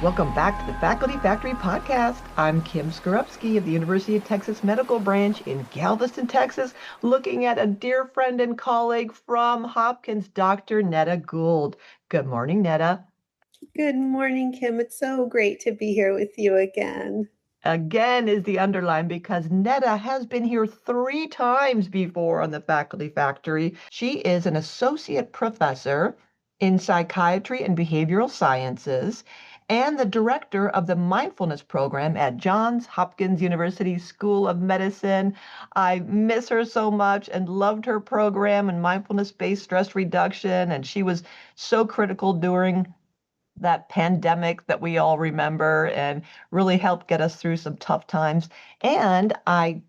Welcome back to the Faculty Factory podcast. I'm Kim Skorupski of the University of Texas Medical Branch in Galveston, Texas, looking at a dear friend and colleague from Hopkins, Dr. Neda Gould. Good morning, Neda. Good morning, Kim. It's so great to be here with you again. Again is the underline because Neda has been here 3 times before on the Faculty Factory. She is an associate professor in psychiatry and behavioral sciences and the director of the mindfulness program at Johns Hopkins University School of Medicine. I miss her so much and loved her program and mindfulness-based stress reduction. And she was so critical during that pandemic that we all remember and really helped get us through some tough times. And I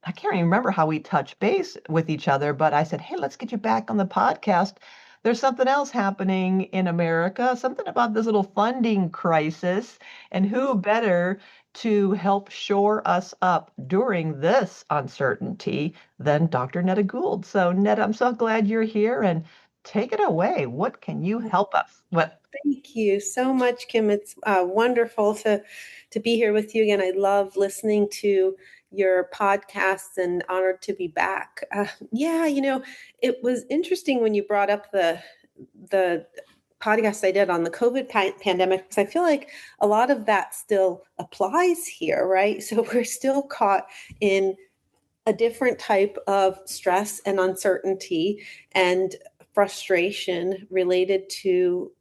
can't even remember how we touched base with each other, but I said, "Hey, let's get you back on the podcast. There's something else happening in America, something about this little funding crisis, and who better to help shore us up during this uncertainty than Dr. Neda Gould." So, Neda, I'm so glad you're here and take it away. What can you help us with? Thank you so much, Kim. It's wonderful to be here with you again. I love listening to your podcasts and honored to be back. It was interesting when you brought up the podcast I did on the COVID pandemic, because I feel like a lot of that still applies here, right? So we're still caught in a different type of stress and uncertainty and frustration related to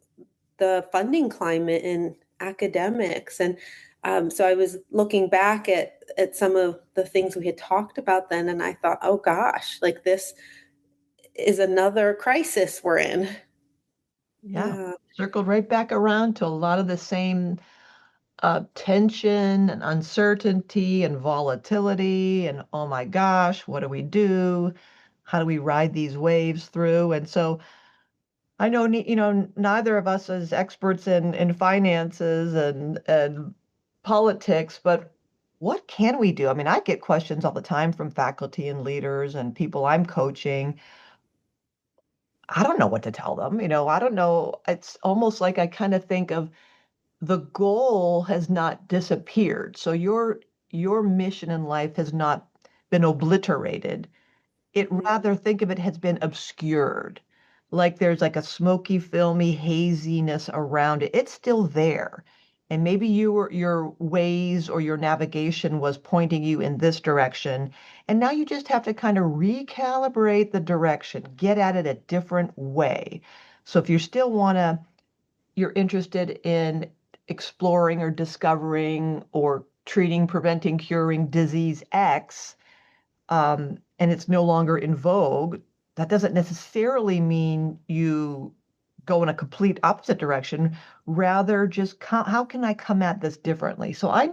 the funding climate in academics. And so I was looking back at some of the things we had talked about then, and I thought, oh gosh, like this is another crisis we're in. Yeah, Yeah. circled right back around to a lot of the same tension and uncertainty and volatility and oh my gosh, what do we do? How do we ride these waves through? And so I know, neither of us as experts in finances and politics, but what can we do? I mean, I get questions all the time from faculty and leaders and people I'm coaching. I don't know what to tell them. I don't know. It's almost like I kind of think of the goal has not disappeared. So your mission in life has not been obliterated. It rather think of it has been obscured. Like there's like a smoky, filmy haziness around it. It's still there. And maybe your ways or your navigation was pointing you in this direction. And now you just have to kind of recalibrate the direction, get at it a different way. So if you still want to you're interested in exploring or discovering or treating, preventing, curing disease X, and it's no longer in vogue, that doesn't necessarily mean you go in a complete opposite direction. Rather, just how can I come at this differently? So I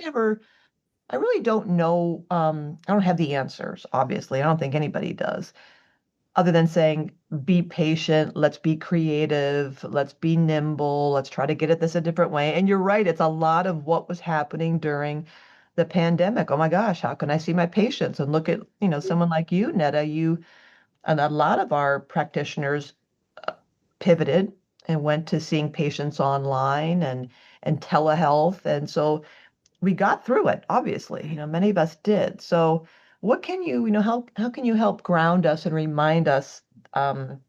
really don't know. I don't have the answers, obviously. I don't think anybody does other than saying, be patient, let's be creative, let's be nimble, let's try to get at this a different way. And you're right, it's a lot of what was happening during the pandemic. Oh my gosh, how can I see my patients? And look at, someone like you, Neda, you and a lot of our practitioners uh, pivoted and went to seeing patients online and telehealth. And so we got through it, obviously. Many of us did. So what can how can you help ground us and remind us um,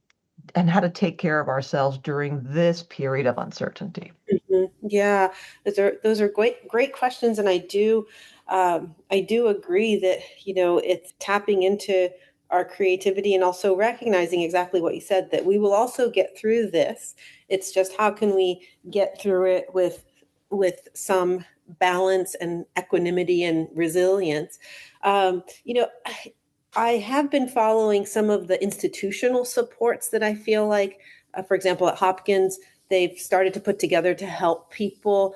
and how to take care of ourselves during this period of uncertainty? Yeah, those are great questions, and I do agree that it's tapping into our creativity and also recognizing exactly what you said, that we will also get through this. It's just how can we get through it with some balance and equanimity and resilience. I have been following some of the institutional supports that I feel like, for example, at Hopkins, they've started to put together to help people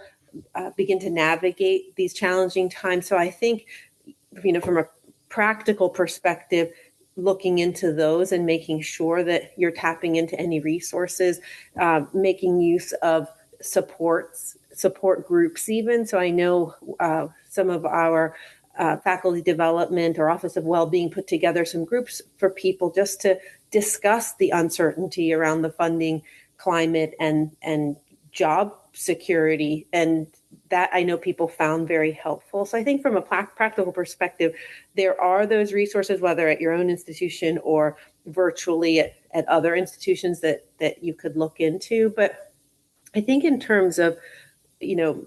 begin to navigate these challenging times. So I think, from a practical perspective, looking into those and making sure that you're tapping into any resources, making use of support groups even. So I know some of our faculty development or Office of Wellbeing put together some groups for people just to discuss the uncertainty around the funding climate and job security, and that I know people found very helpful. So I think from a practical perspective, there are those resources, whether at your own institution or virtually at other institutions that you could look into. But I think in terms of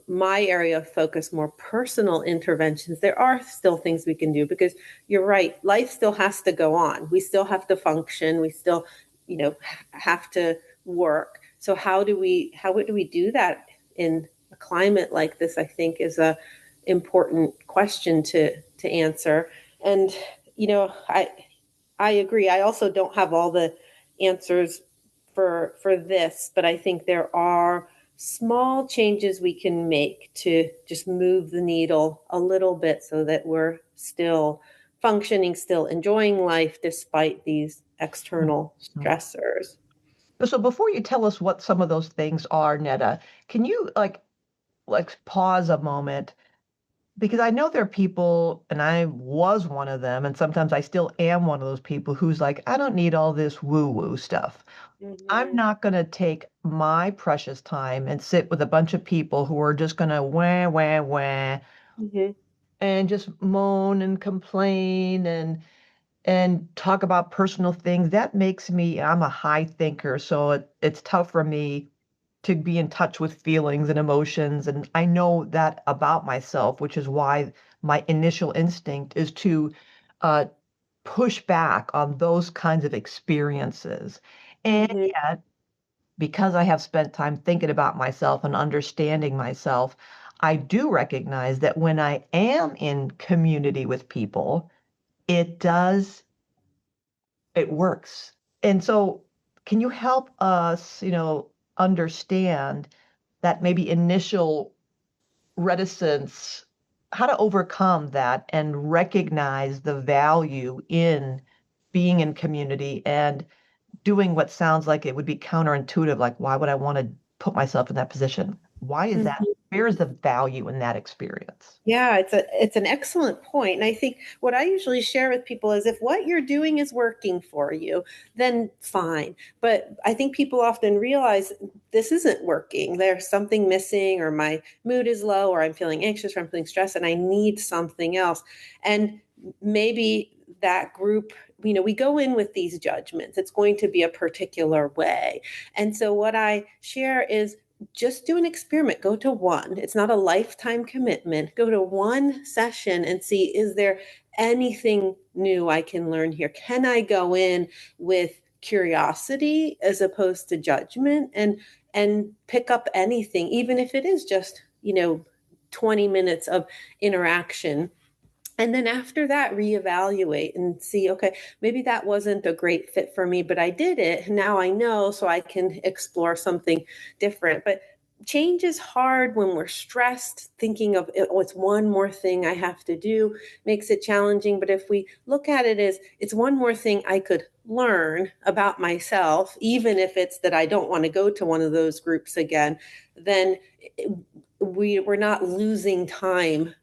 my area of focus, more personal interventions, there are still things we can do because you're right, life still has to go on. We still have to function. We still, have to work. So how do we do that in a climate like this? I think is a important question to answer. And I agree. I also don't have all the answers for this, but I think there are small changes we can make to just move the needle a little bit so that we're still functioning, still enjoying life despite these external Mhm. stressors. So before you tell us what some of those things are, Netta, can you like pause a moment? Because I know there are people, and I was one of them, and sometimes I still am one of those people who's like, I don't need all this woo-woo stuff. I'm Mm-hmm. not going to take my precious time and sit with a bunch of people who are just going to wah, wah, wah, Mm-hmm. and just moan and complain and talk about personal things. That makes me, I'm a high thinker, so it's tough for me to be in touch with feelings and emotions. And I know that about myself, which is why my initial instinct is to uh, push back on those kinds of experiences. And Mm-hmm. yet, because I have spent time thinking about myself and understanding myself, I do recognize that when I am in community with people, it does, it works. And so, can you help us, understand that maybe initial reticence, how to overcome that and recognize the value in being in community and doing what sounds like it would be counterintuitive, like why would I want to put myself in that position? Why is that? Where is the value in that experience? Yeah, it's an excellent point. And I think what I usually share with people is if what you're doing is working for you, then fine. But I think people often realize this isn't working. There's something missing, or my mood is low, or I'm feeling anxious, or I'm feeling stressed, and I need something else. And maybe that group, we go in with these judgments. It's going to be a particular way. And so what I share is just do an experiment. Go to one. It's not a lifetime commitment. Go to one session and see, is there anything new I can learn here? Can I go in with curiosity as opposed to judgment, and pick up anything, even if it is just 20 minutes of interaction. And then after that, reevaluate and see, okay, maybe that wasn't a great fit for me, but I did it. Now I know, so I can explore something different. But change is hard when we're stressed. Thinking of, oh, it's one more thing I have to do makes it challenging. But if we look at it as it's one more thing I could learn about myself, even if it's that I don't want to go to one of those groups again, then we're not losing time,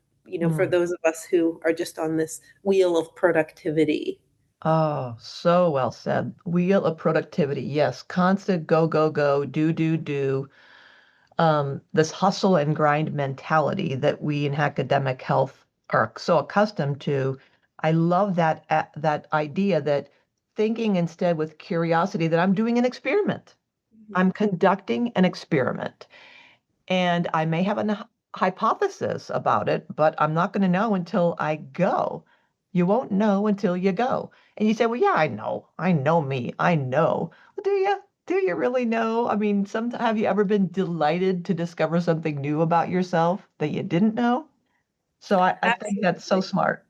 for Mm. those of us who are just on this wheel of productivity. Oh, so well said. Wheel of productivity. Yes, constant go, go, go, do, do, do. This hustle and grind mentality that we in academic health are so accustomed to. I love that idea that thinking instead with curiosity that I'm doing an experiment. Mhm. I'm conducting an experiment. And I may have a hypothesis about it, but I'm not going to know until I go. You won't know until you go. And you say, well, yeah, I know. I know me. I know. Well, do you? Do you really know? I mean, have you ever been delighted to discover something new about yourself that you didn't know? So I think that's so Absolutely. smart.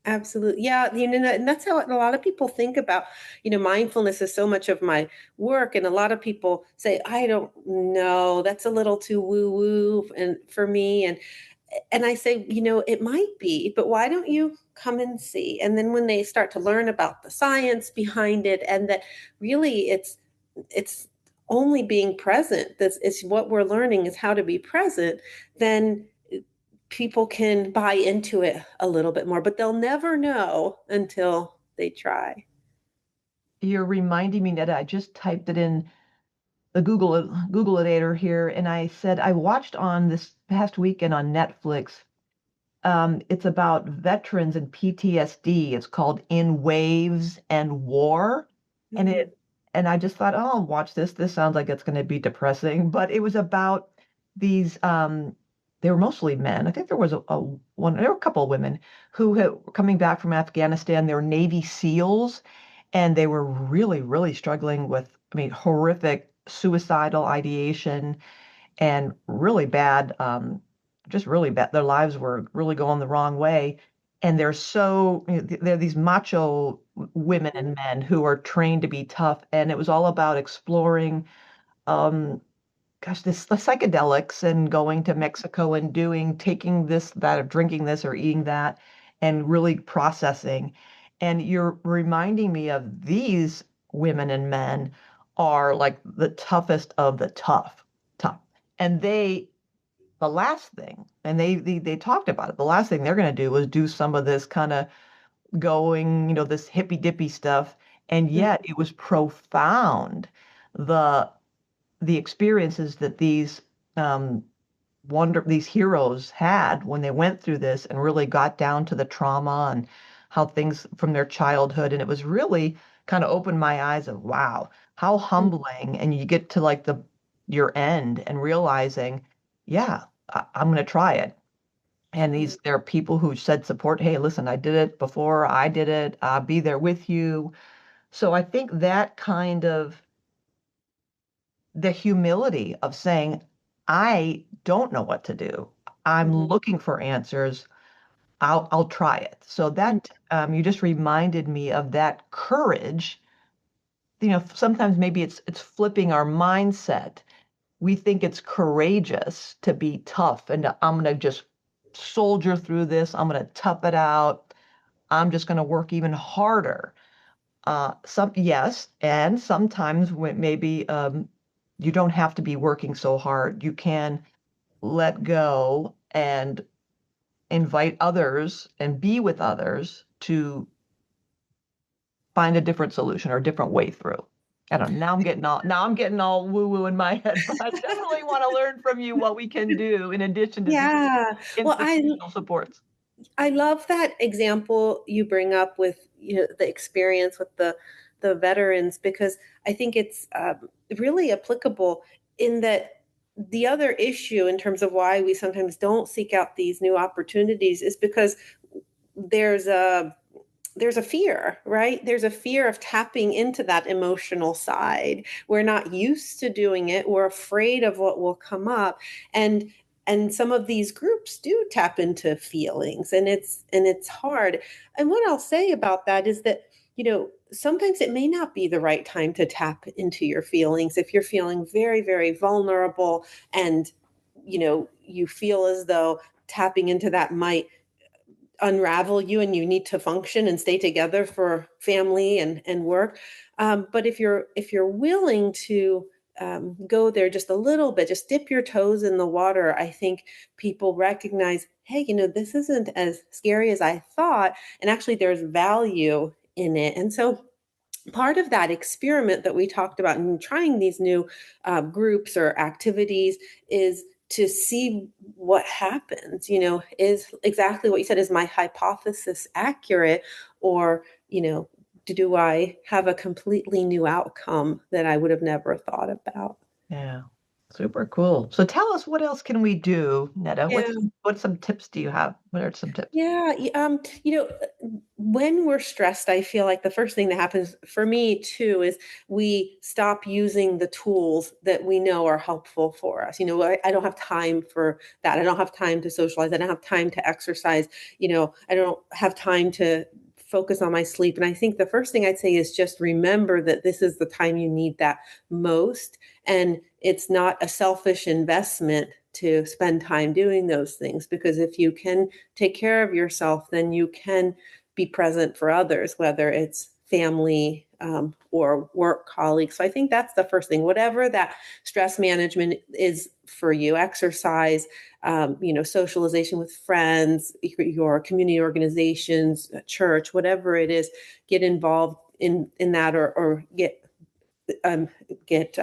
Absolutely. Yeah, and that's how a lot of people think about, mindfulness is so much of my work. And a lot of people say, I don't know, that's a little too woo-woo and for me. And I say, it might be, but why don't you come and see? And then when they start to learn about the science behind it, and that really it's only being present, that's it's what we're learning is how to be present, then people can buy into it a little bit more, but they'll never know until they try. You're reminding me that I just typed it in the Googleator here, and I said I watched on this past weekend on Netflix. It's about veterans and PTSD. It's called In Waves and War. And Mhm, it and I just thought, oh, I'll watch this. This sounds like it's going to be depressing. But it was about these they were mostly men. I think there was there were a couple of women were coming back from Afghanistan. They were Navy SEALs, and they were really, really struggling with, I mean, horrific suicidal ideation and really bad, just really bad. Their lives were really going the wrong way. And they're these macho women mhm, and men who are trained to be tough. And it was all about exploring, um, the psychedelics and going to Mexico and taking this, that, or drinking this or eating that and really processing. And you're reminding me of these women and men are like the toughest of the tough. And the last thing, and they talked about it, the last thing they're going to do was do some of this kind of going, this hippy dippy stuff. And yet mhm, it was profound. The the experiences that um, these heroes had when they went through this and really got down to the trauma and how things from their childhood. And it was really kind of opened my eyes of wow, how mhm, humbling. And you get to like your end and realizing, yeah, I'm going to try it. And mhm, there are people who said support, hey, listen, I did it before, I did it, I'll be there with you. So I think that kind of the humility of saying, I don't know what to do. I'm mhm, looking for answers. I'll try it. So mhm, that you just reminded me of that courage. Sometimes maybe it's flipping our mindset. We think it's courageous to be tough and I'm going to just soldier through this. I'm going to tough it out. I'm just going to work even harder. Yes, and sometimes when maybe you don't have to be working so hard. You can let go and invite others and be with others to find a different solution or a different way through. I don't know. Now I'm getting all woo woo in my head, but I definitely want to learn from you what we can do in addition to these yeah. Well, institutional supports. I love that example you bring up with the experience with the veterans because I think it's really applicable in that the other issue in terms of why we sometimes don't seek out these new opportunities is because there's a there's a fear, right? There's a fear of tapping into that emotional side. We're not used to doing it. We're afraid of what will come up. And some of these groups do tap into feelings and it's hard. And what I'll say about that is that, sometimes it may not be the right time to tap into your feelings if you're feeling very, very vulnerable and you feel as though tapping into that might unravel you and you need to function and stay together for family and work. But if you're willing to go there just a little bit, just dip your toes in the water, I think people recognize, hey, this isn't as scary as I thought, and actually there's value in it. And so part of that experiment that we talked about in trying these new groups or activities is to see what happens. Is exactly what you said, is my hypothesis accurate, or do I have a completely new outcome that I would have never thought about? Yeah. Super cool. So tell us what else can we do, Netta? Yeah. What some tips do you have? What are some tips? Yeah, when we're stressed, I feel like the first thing that happens for me too is we stop using the tools that we know are helpful for us. I don't have time for that. I don't have time to socialize. I don't have time to exercise. I don't have time to focus on my sleep. And I think the first thing I'd say is just remember that this is the time you need that most. And it's not a selfish investment to spend time doing those things, because if you can take care of yourself, then you can be present for others, whether it's family or work colleagues. So I think that's the first thing. Whatever that stress management is for you, exercise, socialization with friends, your community organizations, church, whatever it is, get involved in that, or um, get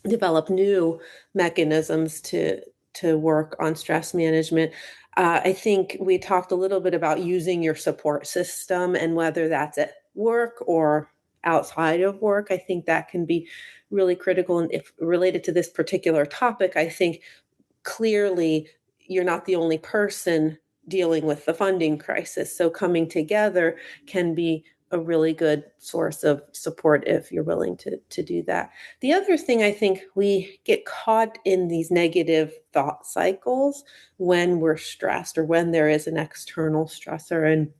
develop new mechanisms to work on stress management. I think we talked a little bit about using your support system and whether that's at work or outside of work. I think that can be really critical. And if related to this particular topic, I think clearly you're not the only person dealing with the funding crisis. So coming together can be a really good source of support if you're willing to do that. The other thing, I think we get caught in these negative thought cycles when we're stressed or when there is an external stressor. And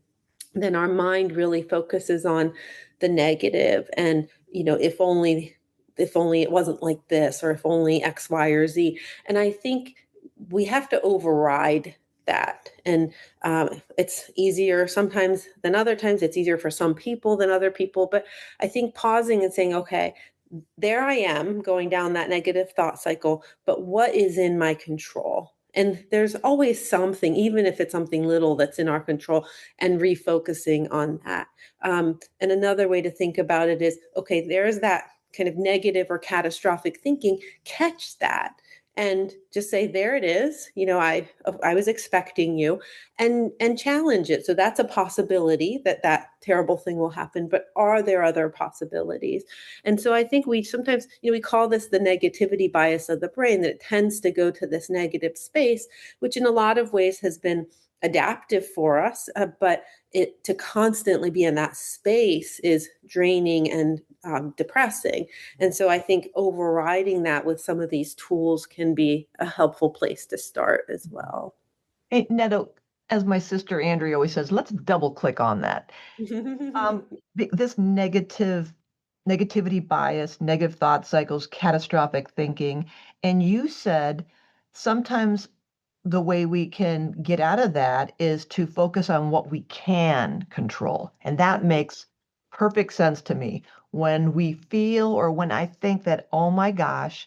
then our mind really focuses on the negative and, if only it wasn't like this, or if only X, Y, or Z. And I think we have to override that. And it's easier sometimes than other times. It's easier for some people than other people. But I think pausing and saying, okay, there I am going down that negative thought cycle, but what is in my control? And there's always something, even if it's something little that's in our control, and refocusing on that. And another way to think about it is, okay, there's that kind of negative or catastrophic thinking, catch that and just say, there it is. I was expecting you, and challenge it. So that's a possibility that that terrible thing will happen, but are there other possibilities? And so I think we sometimes, we call this the negativity bias of the brain, that it tends to go to this negative space, which in a lot of ways has been adaptive for us, but it to constantly be in that space is draining and depressing. And so I think overriding that with some of these tools can be a helpful place to start as well. Hey, Neto, as my sister Andrea always says, let's double click on that. Um, this negativity bias, negative thought cycles, catastrophic thinking, and you said sometimes the way we can get out of that is to focus on what we can control. And that makes perfect sense to me. When we feel or when I think that, oh my gosh,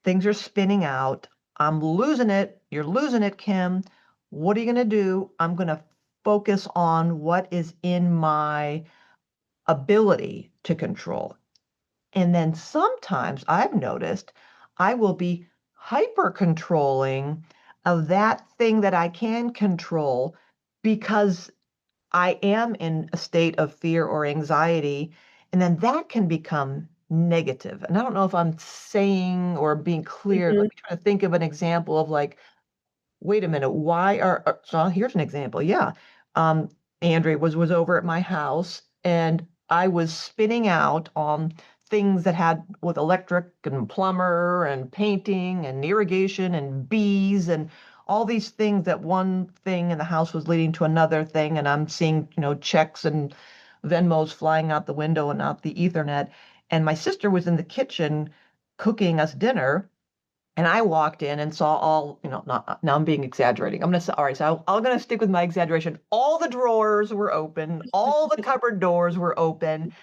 things are spinning out, I'm losing it, you're losing it, Kim. What are you going to do? I'm going to focus on what is in my ability to control. And then sometimes I've noticed I will be hyper controlling of that thing that I can control because I am in a state of fear or anxiety. And then that can become negative. And I don't know if I'm saying or being clear. Let Mhm. me try to think of an example of like, wait a minute, why so here's an example. Yeah. Um, Andrea was over at my house and I was spinning out on things that had with electric and plumber and painting and irrigation and bees and all these things that one thing in the house was leading to another thing. And I'm seeing, checks and Venmos flying out the window and out the Ethernet. And my sister was in the kitchen cooking us dinner and I walked in and saw all, not now I'm being exaggerating. I'm gonna say, all right, so I'm gonna stick with my exaggeration. All the drawers were open, all the cupboard doors were open,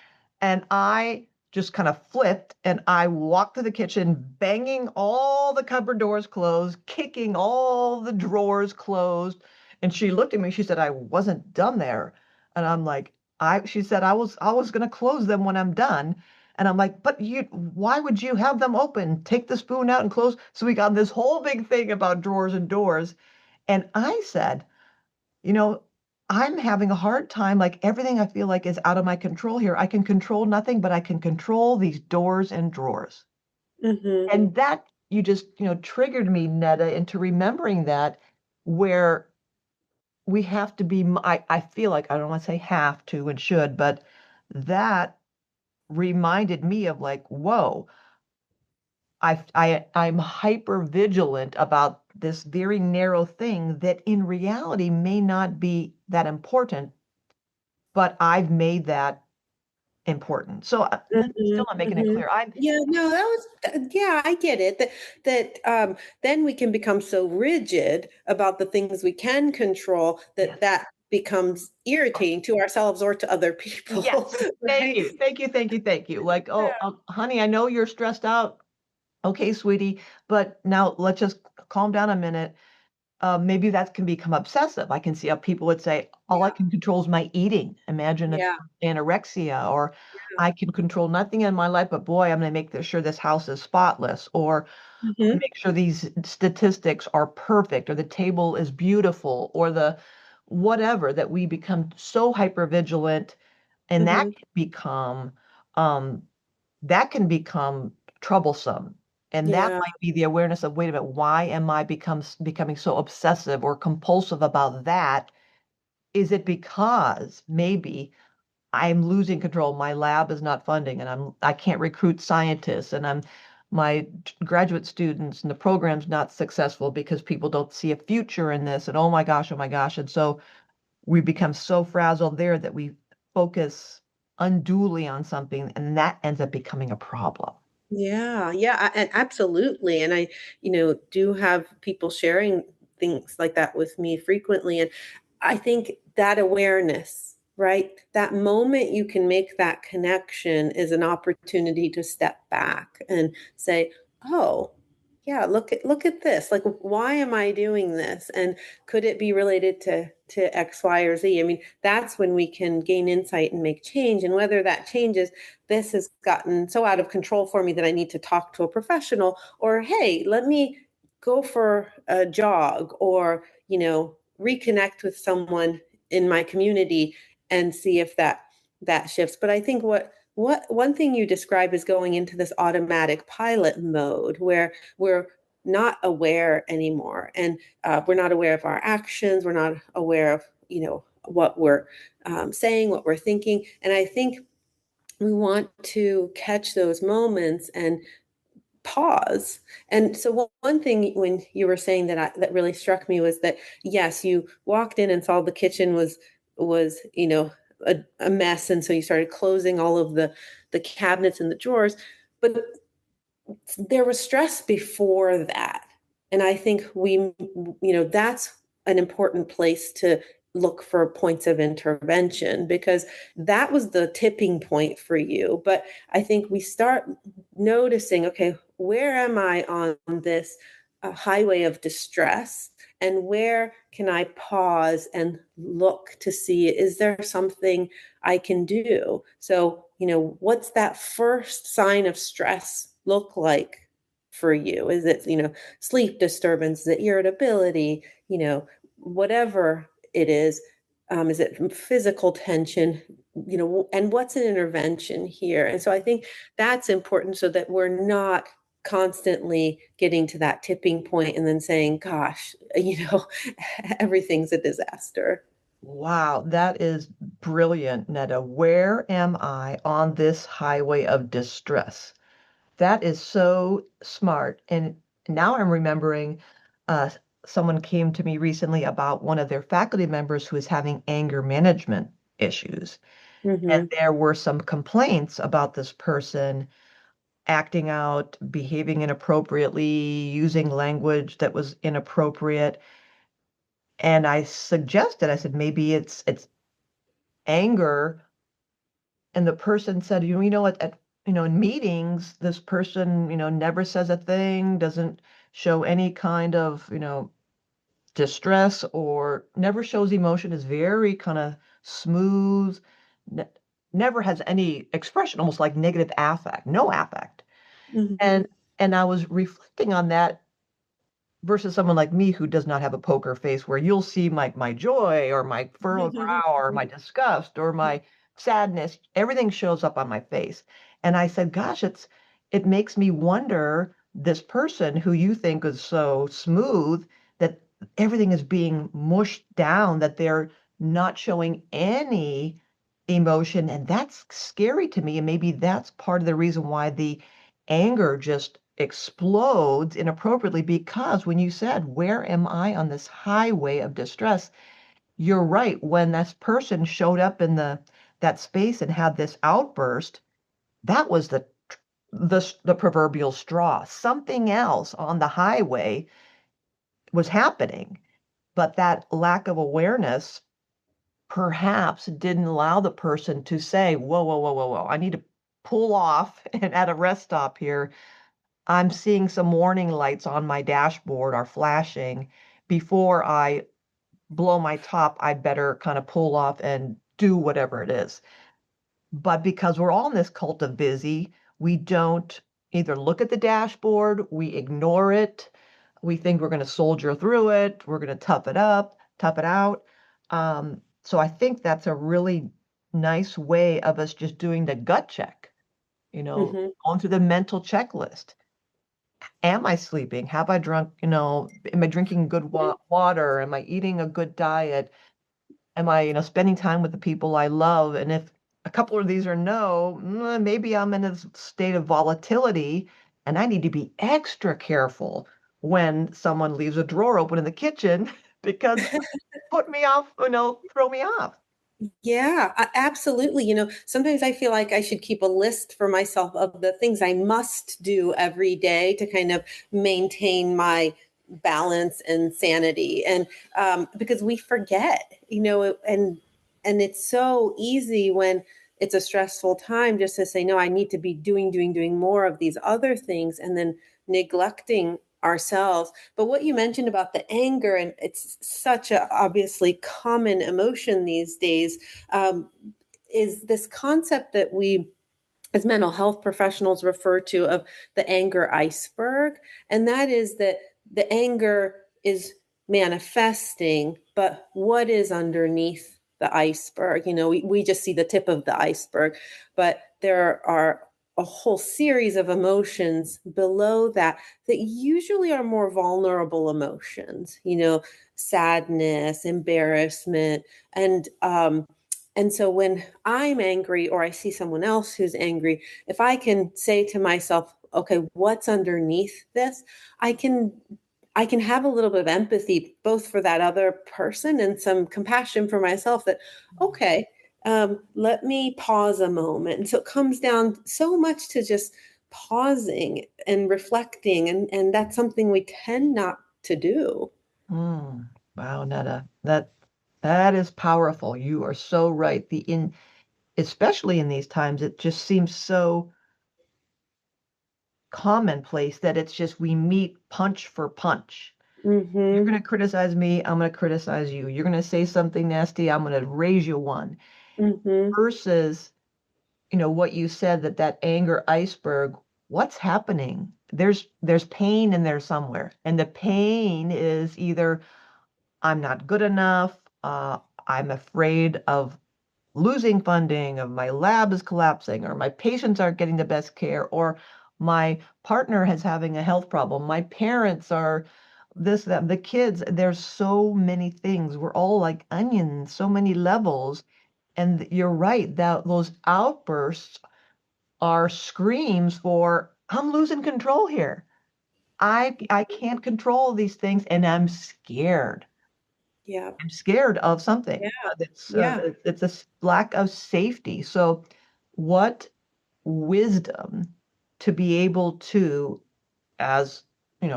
and I just kind of flipped and I walked to the kitchen, banging all the cupboard doors closed, kicking all the drawers closed. And she looked at me, she said, I wasn't done there. And I'm like, she said, I was gonna close them when I'm done. And I'm like, but why would you have them open? Take the spoon out and close. So we got this whole big thing about drawers and doors. And I said, you know, I'm having a hard time. Like everything I feel like is out of my control here. I can control nothing, but I can control these doors and drawers. Mhm. And that you just, triggered me, Netta, into remembering that where we have to be, I feel like, I don't want to say have to and should, but that reminded me of like, whoa, I'm hyper vigilant about this very narrow thing that in reality may not be that important, but I've made that important. So Mhm, still not making it mhm. clear. I'm Yeah, no, that was yeah, I get it. That then we can become so rigid about the things we can control that yes, that becomes irritating to ourselves or to other people, yes. Thank right? you, thank you, thank you, thank you. Like, oh, Yeah. honey, I know you're stressed out. Okay, sweetie, but now let's just calm down a minute. maybe that can become obsessive. I can see how people would say, all I Yeah. can control is my eating. Imagine Yeah. anorexia, or I can control nothing in my life, but boy, I'm going to make sure this house is spotless, or Hmm. make sure these statistics are perfect, or the table is beautiful, or the whatever, that we become so hyper vigilant, and Hmm. um, that can become troublesome. And that Yeah. might be the awareness of, wait a minute, why am I becoming so obsessive or compulsive about that? Is it because maybe I'm losing control? My lab is not funding, and I can't recruit scientists, and my graduate students and the program's not successful because people don't see a future in this, and oh my gosh, oh my gosh. And so we become so frazzled there that we focus unduly on something, and that ends up becoming a problem. Yeah, yeah, and absolutely. And I, do have people sharing things like that with me frequently. And I think that awareness, right? That moment you can make that connection is an opportunity to step back and say, "Oh, yeah, look at this. Like, why am I doing this? And could it be related to X, Y, or Z?" I mean, that's when we can gain insight and make change. And whether that changes, this has gotten so out of control for me that I need to talk to a professional, or hey, let me go for a jog, or reconnect with someone in my community and see if that shifts. But I think what one thing you describe is going into this automatic pilot mode where we're not aware anymore, and we're not aware of our actions, we're not aware of what we're saying, what we're thinking. And I think we want to catch those moments and pause. And so one thing when you were saying that really struck me was that yes, you walked in and saw the kitchen was a mess, and so you started closing all of the cabinets and the drawers, but there was stress before that. And I think that's an important place to look for points of intervention, because that was the tipping point for you. But I think we start noticing, okay, where am I on this highway of distress? And where can I pause and look to see, is there something I can do? So, what's that first sign of stress look like for you? Is it, sleep disturbance? Is it irritability? Whatever it is it physical tension? And what's an intervention here? And so I think that's important, so that we're not constantly getting to that tipping point and then saying, gosh, everything's a disaster. Wow, that is brilliant, Netta. Where am I on this highway of distress? That is so smart. And now I'm remembering uh, someone came to me recently about one of their faculty members who is having anger management issues. And Hmm. there were some complaints about this person acting out, behaving inappropriately, using language that was inappropriate. And I said, maybe it's anger. And the person said, in meetings, this person, never says a thing, doesn't show any kind of, distress, or never shows emotion, is very kind of smooth, ne never has any expression, almost like negative affect, no affect. Hmm. And I was reflecting on that versus someone like me who does not have a poker face, where you'll see my joy, or my furrowed brow, or my disgust, or my sadness. Everything shows up on my face. And I said, gosh, it makes me wonder, this person who you think is so smooth, that everything is being mushed down, that they're not showing any emotion. And that's scary to me. And maybe that's part of the reason why the anger just explodes inappropriately, because when you said, where am I on this highway of distress? You're right. When this person showed up in that space and had this outburst, that was the proverbial straw. Something else on the highway was happening, but that lack of awareness perhaps didn't allow the person to say, whoa, whoa, whoa, whoa, whoa, I need to pull off and at a rest stop here. I'm seeing some warning lights on my dashboard are flashing. before I blow my top, I better kind of pull off and do whatever it is. But because we're all in this cult of busy, we don't either look at the dashboard, we ignore it, we think we're going to soldier through it, we're going to tough it out. So I think that's a really nice way of us just doing the gut check, Hmm. going through the mental checklist. Am I sleeping? Have I drunk, am I drinking good water? Am I eating a good diet? Am I, spending time with the people I love? And if a couple of these are no, maybe I'm in a state of volatility and I need to be extra careful when someone leaves a drawer open in the kitchen because put me off, throw me off. Yeah, absolutely. Sometimes I feel like I should keep a list for myself of the things I must do every day to kind of maintain my balance and sanity. And because we forget, and it's so easy when it's a stressful time just to say, no, I need to be doing more of these other things, and then neglecting ourselves. But what you mentioned about the anger, and it's such a obviously common emotion these days, um, is this concept that we as mental health professionals refer to of the anger iceberg. And that is that the anger is manifesting, but what is underneath the iceberg? We just see the tip of the iceberg, but there are a whole series of emotions below that that usually are more vulnerable emotions, sadness, embarrassment, and so when I'm angry or I see someone else who's angry, if I can say to myself, okay, what's underneath this? I can I can have a little bit of empathy both for that other person and some compassion for myself that, okay, let me pause a moment. And so it comes down so much to just pausing and reflecting. And that's something we tend not to do. Mm, wow, Netta, that is powerful. You are so right. Especially in these times, it just seems so commonplace that it's just we meet punch for punch. You're Mm-hmm. going to criticize me, I'm going to criticize you. You're going to say something nasty, I'm going to raise you one. Mm-hmm. Versus, what you said, that anger iceberg, what's happening? There's pain in there somewhere. And the pain is either I'm not good enough, I'm afraid of losing funding, of my lab is collapsing, or my patients aren't getting the best care, or my partner is having a health problem, my parents are this, that, the kids. There's so many things. We're all like onions, so many levels. And you're right that those outbursts are screams for I'm losing control here. I can't control these things and I'm scared. Yeah. I'm scared of something. Yeah. Yeah. It's a lack of safety. So, what wisdom to be able to, as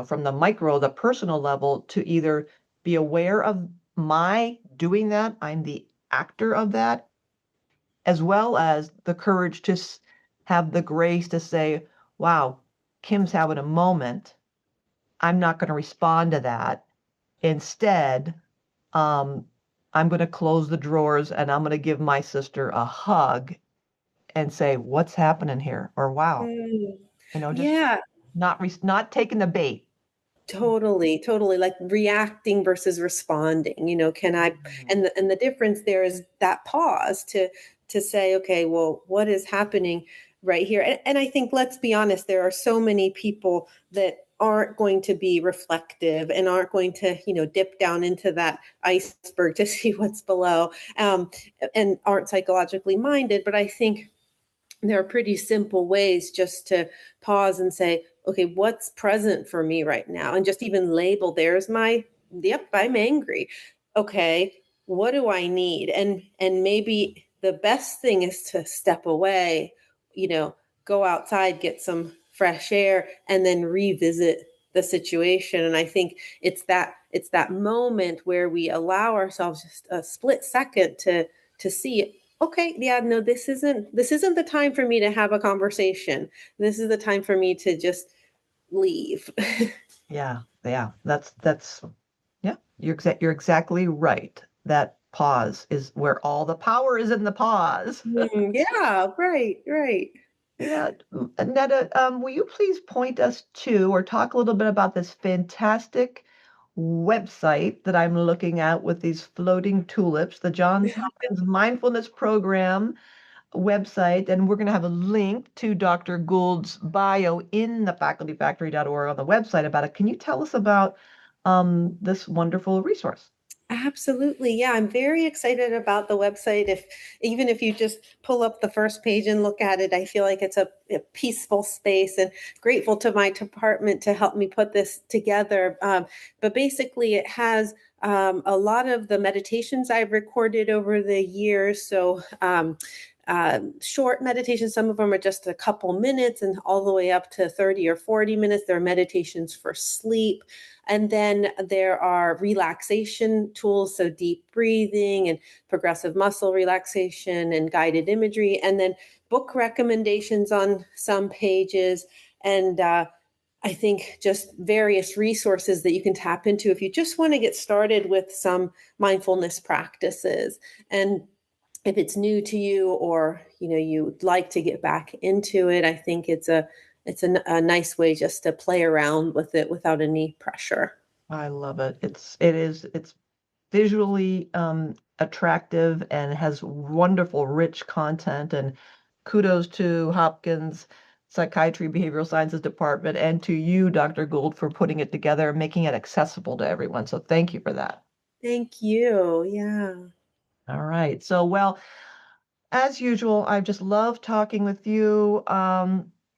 from the micro, the personal level, to either be aware of my doing that, I'm the actor of that, as well as the courage to have the grace to say, wow, Kim's having a moment. I'm not going to respond to that. Instead, um, I'm going to close the drawers and I'm going to give my sister a hug and say, "What's happening here?" Or "Wow," Mm. just Yeah. not taking the bait. Totally, totally. Like reacting versus responding. Can I, Mhm. and the difference there is that pause to say, okay, well, what is happening right here? And I think, let's be honest, there are so many people that aren't going to be reflective and aren't going to, dip down into that iceberg to see what's below, and aren't psychologically minded. But I think there are pretty simple ways just to pause and say, okay, what's present for me right now? And just even label, there's my, yep, I'm angry. Okay, what do I need? And maybe the best thing is to step away, you know, go outside, get some fresh air, and then revisit the situation. And I think it's that moment where we allow ourselves just a split second to see, okay, yeah, no, this isn't the time for me to have a conversation. This is the time for me to just leave. Yeah, yeah. That's yeah. you're exactly right. That pause is where all the power is in the pause. Yeah, right, right. Yeah, Netta, will you please point us to or talk a little bit about this fantastic website that I'm looking at with these floating tulips, the Johns Hopkins Mindfulness Program website, and we're going to have a link to Dr. Gould's bio in the facultyfactory.org on the website about it. Can you tell us about this wonderful resource? Absolutely. Yeah, I'm very excited about the website. If even if you just pull up the first page and look at it, I feel like it's a peaceful space, and grateful to my department to help me put this together. But basically, it has a lot of the meditations I've recorded over the years. Short meditations, some of them are just a couple minutes, and all the way up to 30 or 40 minutes. There are meditations for sleep. And then there are relaxation tools, so deep breathing and progressive muscle relaxation and guided imagery, and then book recommendations on some pages. And I think just various resources that you can tap into if you just want to get started with some mindfulness practices. And if it's new to you, or you'd like to get back into it, I think it's a nice way just to play around with it without any pressure. I love it. It's visually attractive and has wonderful, rich content. And kudos to Hopkins Psychiatry Behavioral Sciences Department and to you, Dr. Gould, for putting it together and making it accessible to everyone. So thank you for that. Thank you. Yeah. All right. So, well, as usual, I just love talking with you.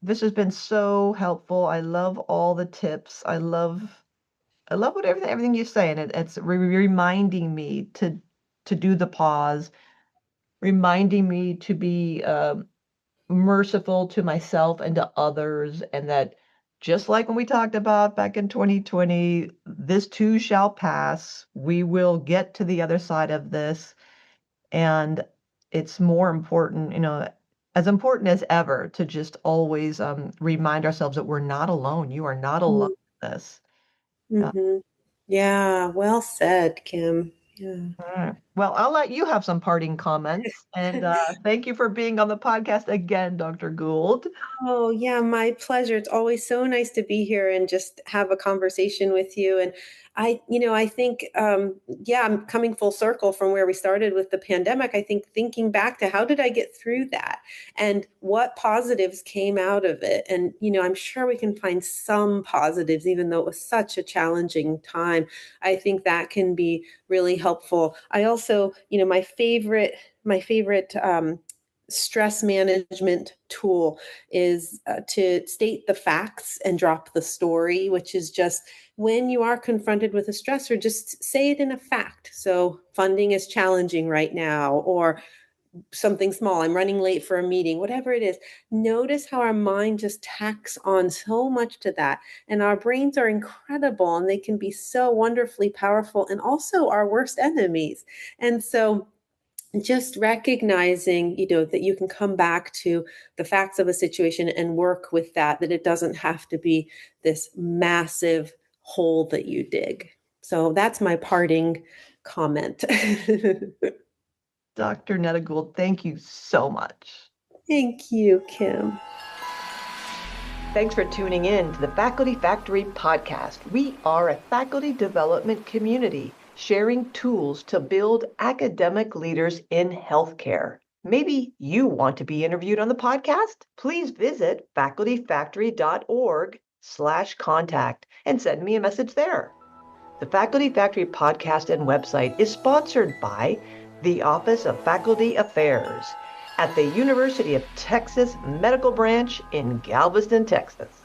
This has been so helpful. I love all the tips. I love what everything you say, and it's reminding me to do the pause, reminding me to be merciful to myself and to others, and that just like when we talked about back in 2020, this too shall pass. We will get to the other side of this, and it's more important, as important as ever to just always remind ourselves that we're not alone. You are not alone in this. Uh, Mm-hmm. Yeah. Well said, Kim. Yeah. all right. Well, I'll let you have some parting comments. And thank you for being on the podcast again, Dr. Gould. Oh, yeah, my pleasure. It's always so nice to be here and just have a conversation with you. And I think, yeah, I'm coming full circle from where we started with the pandemic. I think thinking back to how did I get through that and what positives came out of it. And, I'm sure we can find some positives, even though it was such a challenging time. I think that can be really helpful. I also, my favorite stress management tool is to state the facts and drop the story, which is just when you are confronted with a stressor, just say it in a fact. So, funding is challenging right now, or something small, I'm running late for a meeting, whatever it is. Notice how our mind just tacks on so much to that. And our brains are incredible, and they can be so wonderfully powerful, and also our worst enemies. And so, just recognizing that you can come back to the facts of a situation and work with that it doesn't have to be this massive hole that you dig. So that's my parting comment. Dr. Neda Gould, thank you so much. Thank you, Kim. Thanks for tuning in to the Faculty Factory podcast. We are a faculty development community sharing tools to build academic leaders in healthcare. Maybe you want to be interviewed on the podcast? Please visit facultyfactory.org/contact and send me a message there. The Faculty Factory podcast and website is sponsored by the Office of Faculty Affairs at the University of Texas Medical Branch in Galveston, Texas.